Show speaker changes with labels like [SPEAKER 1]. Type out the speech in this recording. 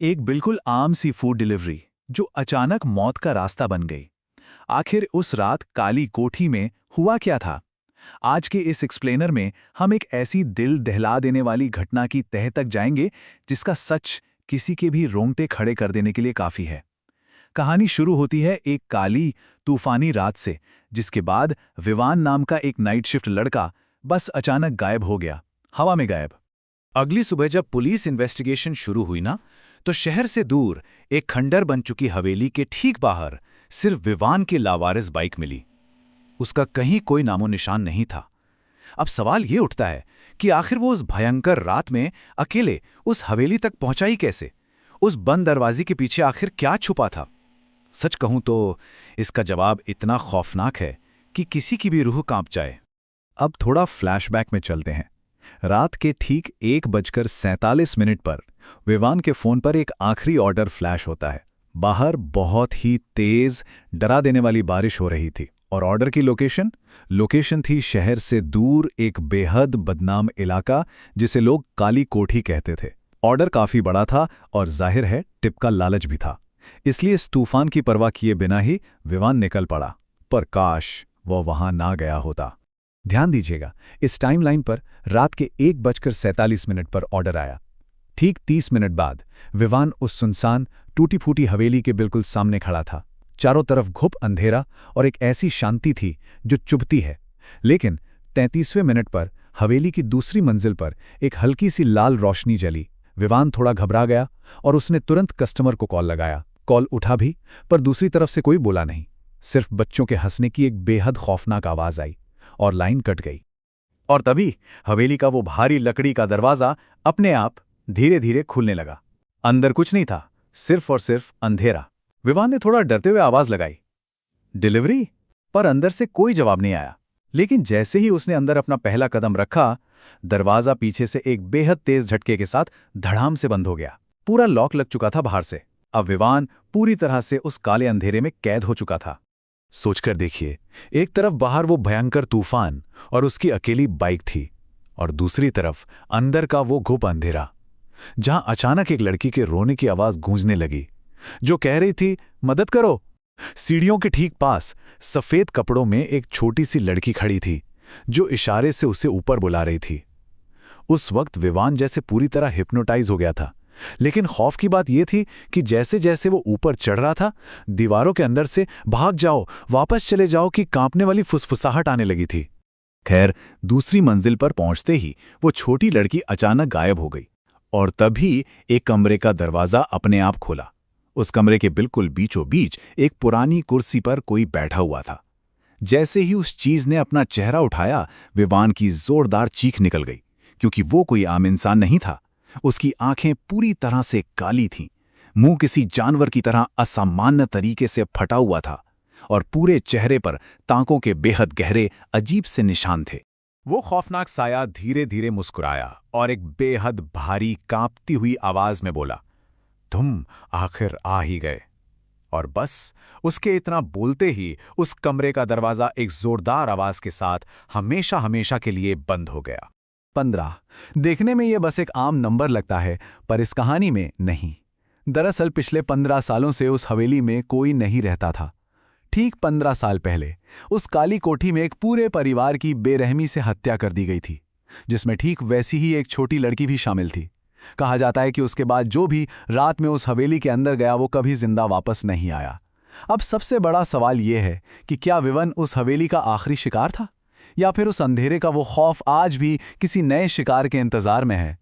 [SPEAKER 1] एक बिल्कुल आम सी फूड डिलीवरी जो अचानक मौत का रास्ता बन गई। आखिर उस रात काली कोठी में हुआ क्या था? आज के इस एक्सप्लेनर में हम एक ऐसी दिल दहला देने वाली घटना की तह तक जाएंगे जिसका सच किसी के भी रोंगटे खड़े कर देने के लिए काफी है। कहानी शुरू होती है एक काली तूफानी रात से, जिसके बाद विवान नाम का एक नाइट शिफ्ट लड़का बस अचानक गायब हो गया, हवा में गायब।
[SPEAKER 2] अगली सुबह जब पुलिस इन्वेस्टिगेशन शुरू हुई ना, तो शहर से दूर एक खंडर बन चुकी हवेली के ठीक बाहर सिर्फ विवान की लावारिस बाइक मिली। उसका कहीं कोई नामो निशान नहीं था। अब सवाल ये उठता है कि आखिर वो उस भयंकर रात में अकेले उस हवेली तक पहुंचा ही कैसे? उस बंद दरवाजे के पीछे आखिर क्या छुपा था? सच कहूं तो इसका जवाब इतना खौफनाक है कि किसी की भी रूह कांप जाए।
[SPEAKER 1] अब थोड़ा फ्लैशबैक में चलते हैं। रात के ठीक 1:47 पर विवान के फोन पर एक आखिरी ऑर्डर फ्लैश होता है। बाहर बहुत ही तेज डरा देने वाली बारिश हो रही थी और ऑर्डर की लोकेशन थी शहर से दूर एक बेहद बदनाम इलाका जिसे लोग काली कोठी कहते थे। ऑर्डर काफी बड़ा था और जाहिर है टिप का लालच भी था, इसलिए इस तूफान की परवाह किए बिना ही विवान निकल पड़ा। पर काश वो वहां ना गया होता। ध्यान दीजिएगा, इस टाइमलाइन पर रात के 1:47 पर ऑर्डर आया। ठीक 30 मिनट बाद विवान उस सुनसान टूटी फूटी हवेली के बिल्कुल सामने खड़ा था। चारों तरफ घुप अंधेरा और एक ऐसी शांति थी जो चुभती है। लेकिन 33वें मिनट पर हवेली की दूसरी मंजिल पर एक हल्की सी लाल रोशनी जली। विवान थोड़ा घबरा गया और उसने तुरंत कस्टमर को कॉल लगाया। कॉल उठा भी, पर दूसरी तरफ से कोई बोला नहीं। सिर्फ बच्चों के हंसने की एक बेहद खौफनाक आवाज आई और लाइन कट गई। और तभी हवेली का वो भारी लकड़ी का दरवाजा अपने आप धीरे धीरे खुलने लगा। अंदर कुछ नहीं था, सिर्फ और सिर्फ अंधेरा। विवान ने थोड़ा डरते हुए आवाज लगाई, डिलीवरी? पर अंदर से कोई जवाब नहीं आया। लेकिन जैसे ही उसने अंदर अपना पहला कदम रखा, दरवाजा पीछे से एक बेहद तेज झटके के साथ धड़ाम से बंद हो गया। पूरा लॉक लग चुका था बाहर से। अब विवान पूरी तरह से उस काले अंधेरे में कैद हो चुका था। सोचकर देखिए, एक तरफ बाहर वो भयंकर तूफान और उसकी अकेली बाइक थी, और दूसरी तरफ अंदर का वो घुप अंधेरा, जहां अचानक एक लड़की के रोने की आवाज गूंजने लगी, जो कह रही थी, मदद करो। सीढ़ियों के ठीक पास सफेद कपड़ों में एक छोटी सी लड़की खड़ी थी, जो इशारे से उसे ऊपर बुला रही थी। उस वक्त विवान जैसे पूरी तरह हिप्नोटाइज हो गया था। लेकिन खौफ की बात यह थी कि जैसे जैसे वो ऊपर चढ़ रहा था, दीवारों के अंदर से भाग जाओ, वापस चले जाओ की कांपने वाली फुसफुसाहट आने लगी थी। खैर, दूसरी मंजिल पर पहुंचते ही वो छोटी लड़की अचानक गायब हो गई, और तभी एक कमरे का दरवाजा अपने आप खोला। उस कमरे के बिल्कुल बीचों बीच एक पुरानी कुर्सी पर कोई बैठा हुआ था। जैसे ही उस चीज ने अपना चेहरा उठाया, विवान की जोरदार चीख निकल गई, क्योंकि वो कोई आम इंसान नहीं था। उसकी आंखें पूरी तरह से काली थीं, मुंह किसी जानवर की तरह असामान्य तरीके से फटा हुआ था, और पूरे चेहरे पर तांकों के बेहद गहरे अजीब से निशान थे। वो खौफनाक साया धीरे धीरे मुस्कुराया और एक बेहद भारी कांपती हुई आवाज में बोला, तुम आखिर आ ही गए। और बस उसके इतना बोलते ही उस कमरे का दरवाजा एक जोरदार आवाज के साथ हमेशा हमेशा के लिए बंद हो गया। 15। देखने में यह बस एक आम नंबर लगता है, पर इस कहानी में नहीं। दरअसल पिछले 15 सालों से उस हवेली में कोई नहीं रहता था। ठीक 15 साल पहले उस काली कोठी में एक पूरे परिवार की बेरहमी से हत्या कर दी गई थी, जिसमें ठीक वैसी ही एक छोटी लड़की भी शामिल थी। कहा जाता है कि उसके बाद जो भी रात में उस हवेली के अंदर गया वो कभी जिंदा वापस नहीं आया। अब सबसे बड़ा सवाल यह है कि क्या विवन उस हवेली का आखिरी शिकार था, या फिर उस अंधेरे का वो खौफ आज भी किसी नए शिकार के इंतजार में है।